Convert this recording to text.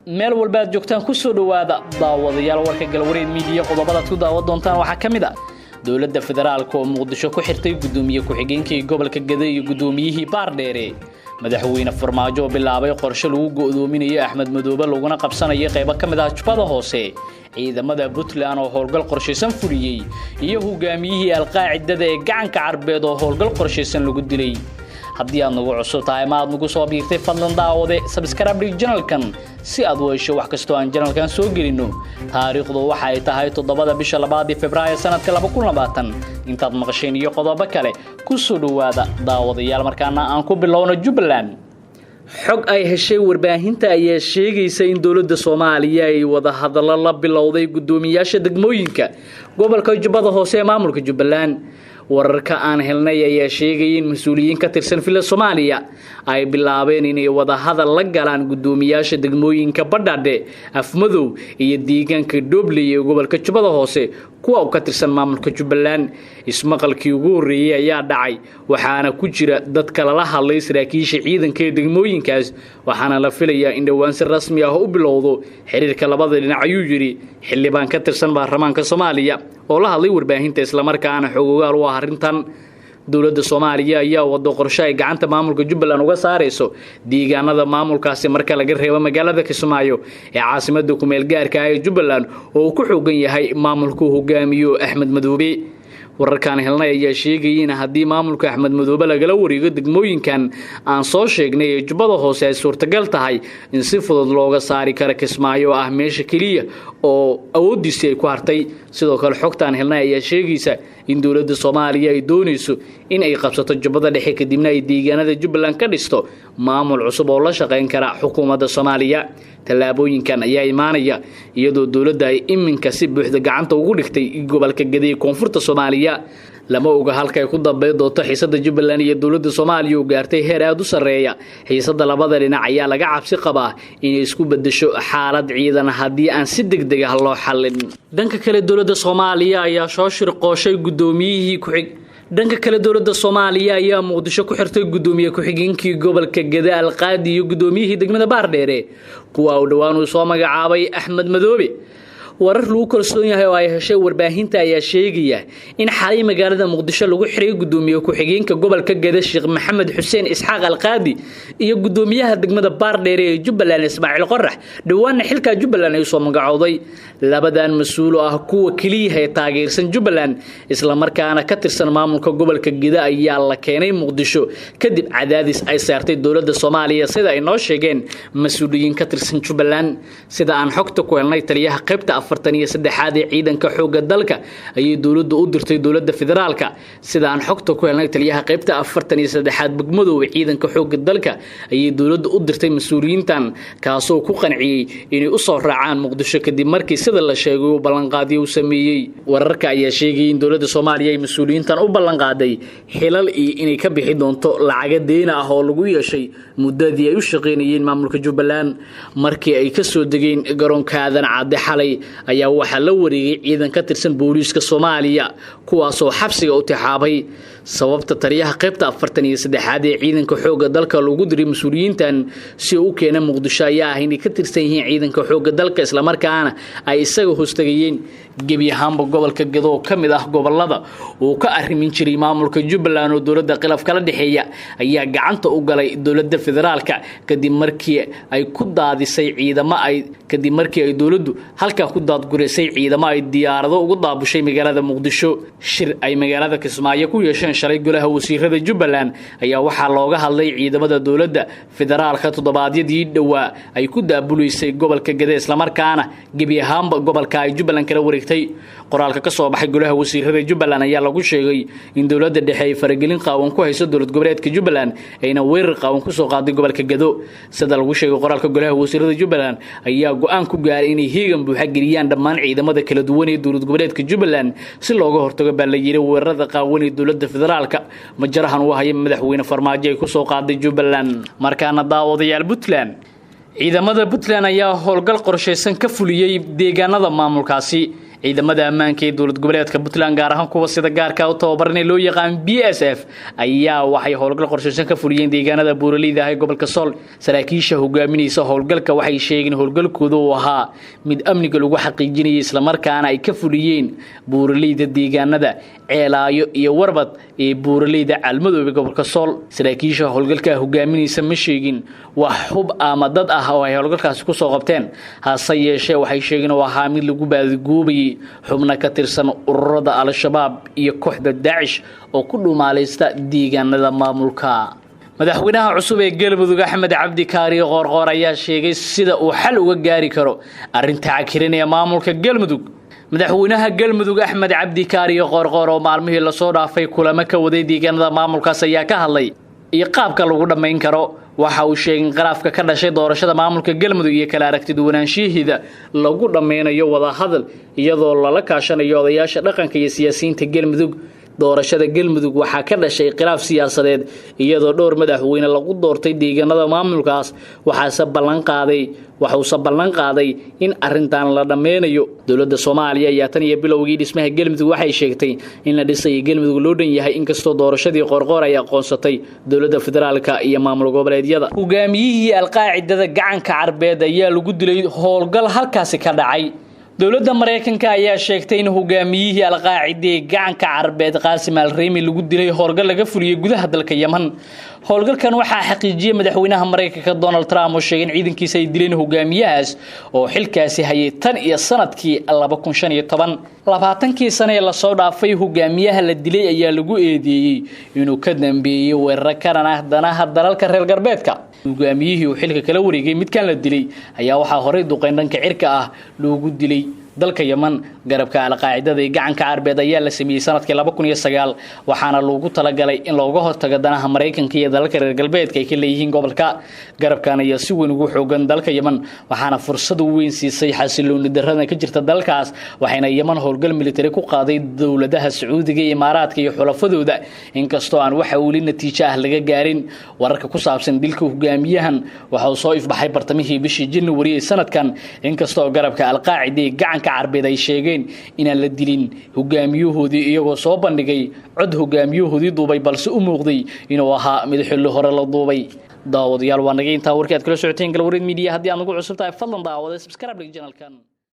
meel walba aad joogtaan ku soo dhawaada daawadayaal warka galwareed media qodobada ku daawad doontaan waxa kamid ah dawladda federaalka oo Muqdisho ku xirtay gudoomiye ku-xigeenkii gobolka Gaday iyo gudoomiyihii Baardheere madaxweyne Farmaajo bilaabay qorshe lagu go'doominayo Axmed Madoobe laguna qabsanayo qaybo kamid ah Jubbada Hoose ciidamada Puntland oo howlgal qorsheysan fuliyay iyo hogaamiyihii Al-Qaacidada ee gacanka Carbeed oo howlgal qorsheysan lagu dilay haddii aad nagu cusub tahay ma aad nagu soo biirtay fadlan daawade subscribe channelkan si aad u hesho wax kasta oo aan channelkan soo gelino taariikhdu waxa ay tahay 7 bisha 2 Febraayo sanadka 2020 intaad maqasheen iyo qodobo kale ku soo dhawaada daawadayaal markaana aan ku bilowno Jubbaland xog ay heshay warbaahinta ayaa sheegaysa in dawladda Soomaaliya ay wada hadallo la bilowday gudoomiyaasha degmooyinka gobolka Jubbada Hoose ee maamulka Jubbaland wararka aan helnay ayaa sheegay in mas'uuliyiin ka tirsan filan Soomaaliya ay bilaabeen inay wada hadal la galaan gudoomiyaasha degmooyinka Badhaadhe Afmadow iyo deegaanka Dooble ee gobolka Jubbada Hoose kuwa ka tirsan maamulka Jubbaland ismaqalkii ugu horeeyay ayaa dhacay waxaana ku jira dad kala la hadlay saraakiisha ciidanka ee degmooyinkaas waxaana la filayaa in dhawaan si rasmi ah u bilowdo xiriirka labada dhinac ayuu yiri xildhibaan ka tirsan baarlamaanka Soomaaliya oo la hadlay warbaahinta isla markaana xogogaal u ah arintan dawladda Soomaaliya ayaa wado qorshe ay gacanta maamulka Jubbaland uga saareyso deegaanada maamulkaasi marka laga reebo magaalada Kismaayo ee caasimadda ku meel gaarka ah ee Jubbaland oo ku xooggan yahay maamulku hogaamiyo Axmed Madoobe wararkan helnay ayaa sheegay in haddii maamulka Axmed Madoobe lagala wareego degmooyinkan aan soo sheegnay ee Jubbada Hoose ay suurtagal tahay in si fudud looga saari karo Kismaayo ah meesha kaliya oo awoodiisa ay ku hartay sidoo kale xogtaan helnay ayaa sheegaysa in dawladda Soomaaliya ay doonayso in ay qabsato Jubbada Dhexe kadibna ay deegaanada Jubbaland ka dhisto maamul cusub oo la shaqeyn kara xukuumadda Soomaaliya talaabooyinkan ayaa imaanaya iyadoo dawladda ay iminka si buuxda gacanta ugu dhigtay gobolka Gaday koonfurta Soomaaliya lama oga halka ay ku dambeyn doonto xiisadda Jubbaland iyo dawladda Soomaaliya oo gaartay heer aad u sareeya xiisadda labada dhinac ayaa laga cabsi qabaa inay isku bedesho xaalad ciidan haddii aan si degdeg ah loo xallin dhanka kale dawladda Soomaaliya ayaa soo shirqooshay gudoomiyihii dhanka kale dawladda Soomaaliya ayaa Muqdisho ku xirtay gudoomiye ku-xigeenkii gobolka Gaday Al-Qaadi iyo gudoomiyihii degmada Baardheere kuwa uu dhawaan u soo magacaabay Axmed Madoobe warar lagu kalsoon yahay oo ay heshay warbaahinta ayaa sheegaya in xalay magaalada Muqdisho lagu xiray gudoomiye ku-xigeenka gobolka Gaday Sheekh Maxamed Xuseen Isxaaq Al-Qaadi iyo gudoomiyaha degmada Baardheere ee Jubbaland Ismaaciil Qorax dhawaan xilka Jubbaland ay soo magacowday labadan mas'uul ah kuwa kaliya ee taageersan Jubbaland isla markaana ka tirsan maamulka gobolka Gaday ayaa la keenay Muqdisho kadib cadaadis ay saartay dawladda Soomaaliya sida ay noo sheegeen mas'uuliyiin ka tirsan Jubbaland sida aan xogta ku helnay taliyaha qaybta 43 ee ciidanka xoogga dalka ayay dawladdu u dirtay dawladda federaalka sida aan xogta ku helnay taliyaha qaybta 43 Bogmadow ee ciidanka xoogga dalka ayay dawladdu u dirtay mas'uuliyiintan kaasoo ku qanciyay inay u soo raacaan Muqdisho kadib markii sida la sheegay uu ballanqaadyo u sameeyay wararka ayaa sheegay in dawladda Soomaaliya ay mas'uuliyiintan u ballanqaaday xilal inay ka bixi doonto lacag deyn ah oo lagu yeeshay muddadii ay u shaqeynayeen maamulka Jubbaland markii ay ka soo degeen garoonka Aadan Cadde xalay ayaa waxa la wareegay ciidan ka tirsan booliiska Soomaaliya kuwaas oo xabsiga u taxaabay sababta taliyaha qaybta 43 ee ciidanka xoogga dalka lagu diray mas'uuliyiintan si uu keenay Muqdisho ayaa inay ka tirsan yihiin ciidanka xoogga dalka isla markaana ay isaga hoostagayeen gebi ahaanba gobolka Gaday oo kamid ah gobolada oo ka arrimin jiray maamulka Jubbaland oo dawladda khilaaf kala dhaxeeya ayaa gacanta u galay dawladda federaalka kadib markii ay ku daadisay ciidamo kadib markii ay dawladdu halka ku daadgureysay ciidamo ay diyaarado ugu daabushay magaalada Muqdisho shir ay magaalada Kismaayo ku yeesheen shalay golaha wasiirada Jubbaland ayaa waxa looga hadlay ciidamada dawladda federaalka toddobaadyadii dhawaa ay ku daabuleysay gobolka Gaday isla markaana gebi ahaanba gobolka ay Jubbaland kala wareegtay qoraalka ka soo baxay golaha wasiirada Jubbaland ayaa lagu sheegay in dawladda dhexe ay faragelin qaawan ku hayso dawlad goboleedka Jubbaland ayna weerar qaawan ku soo qaaday gobolka Gaday sida lagu sheegay qoraalka golaha wasiirada Jubbaland ayaa go'aan ku gaaray inay heegan buuxa geliyaan dhammaan ciidamada kala duwan ee dawlad goboleedka Jubbaland si looga hortago baa la yiri weerarada qaawan ee dawladda federaalka majarahan u hayay madaxweyne Farmaajo ay ku soo qaaday Jubbaland markaana daawadayaal ciidamada Puntland ayaa howlgal qorsheysan ka fuliyay deegaanada maamulkaasi ciidamada ammaanka ee dowlad goboleedka Puntland gaar ahaan kuwa sida gaarka u tababaranay loo yaqaan BSF ayaa waxay howlgal qorshaysan ka fuliyeen deegaanada Buuraleyda ee gobolka Sool saraakiisha hogaaminaysa howlgalka waxay sheegeen howlgalkoodu uu ahaa mid amniga lagu xaqiijinayo isla markaana ay ka fuliyeen Buuraleyda deegaanada Ceelaayo iyo Warbad ee Buuraleyda Calmadoobe gobolka Sool saraakiisha howlgalka hogaaminaysa ma sheegin wax hub ama dad ah oo ay howlgalkaasi ku soo qabteen hase yeeshee waxay sheegeen waa mid lagu baadgoobay xubna ka tirsan ururada Al-Shabaab iyo kooxda Daesh oo ku dhumaaleysta deegaanada maamulka madaxweynaha cusub ee Galmudug Axmed Cabdi Kaariyo Qoorqoor ayaa sheegay sida uu xal uga gaari karo arinta cakirinaya maamulka Galmudug madaxweynaha Galmudug Axmed Cabdi Kaariyo Qoorqoor oo maalmihii la soo dhaafay kulamo ka waday deegaanada maamulkaas ayaa ka hadlay iyo qaabka lagu dhameyn karo waxa uu sheegay qaraafka ka dhashay doorashada maamulka Galmudug iyo kala aragti duwanaanshihiida lagu dhameynayo wada hadal iyadoo lala kaashanayo odayaasha dhaqanka iyo siyaasiyiinta Galmudug doorashada Galmudug waxa ka dhashay qiraaf siyaasadeed iyadoo dhowr madaxweyne lagu doortay deegaanada maamulkaas waxa uu ballan qaaday in arintan la dhameynayo dawladda Soomaaliya ayaa tan iyo bilowgii dhismaha Galmudug waxay sheegtay in la dhisay Galmudug loo dhan yahay inkastoo doorashadii Qoorqoor ay aqoonsatay dawladda federaalka iyo maamul goboleedyada hogaamiyihii Al-Qaacidada gacanka Carbeed ayaa lagu dilay howlgal halkaas ka dhacay dawladda Mareykanka ayaa sheegtay in hogaamiyihii Al-Qaacidada gacanka Carbeed Qaasim Al-Rimi lagu dilay howlgal laga fuliyay gudaha dalka Yemen howlgalkan waxa xaqiijiyay madaxweynaha Mareykanka Donald Trump oo sheegay in ciidankiisa ay dileen hogaamiyahaas oo xilkaasi hayay tan iyo sanadkii 2015 sano ee la soo dhaafay hogaamiyaha la dilay ayaa lagu eedeeyay inuu ka dambeeyay weerar ka danaha dalalka reer galbeedka hogaamiyihii uu xilka kala wareegay midkan la dilay ayaa waxa horey duqeyn dhanka cirka ah loogu dilay dalka Yemen garabka Al-Qaacidada ee gacanka Carbeed ayaa la sameeyay sanadkii 2009 waxaana loogu talagalay in looga hortago danaha Mareykanka iyo dalalka reer galbeedka ay ka leeyihiin gobolka garabkan ayaa si weyn ugu xoogan dalka Yemen waxaana fursad weyn siisay xasilooni darrada ka jirta dalkaas waxayna Yemen howlgal military ku qaaday dawladaha Sacuudiga iyo Imaaraadka iyo xulafadooda inkastoo aan wax wali natiijo ah laga gaarin wararka ku saabsan dilka hogaamiyahan waxa uu soo ifbaxay bartamihii bishii January sanadkan inkastoo garabka Al-Qaacidada gacanka Carbeed ay sheegeen in aan la dilin hogaamiyahoodii iyagoo soo bandhigay cod hogaamiyahoodii duubay balse u muuqday inuu ahaa mid xilli hore la duubay daawadayaal waa naga inta warkii aad kala socoteen Galwareed Media haddii aad nagu cusub tahay fadlan daawada subscribe channelkan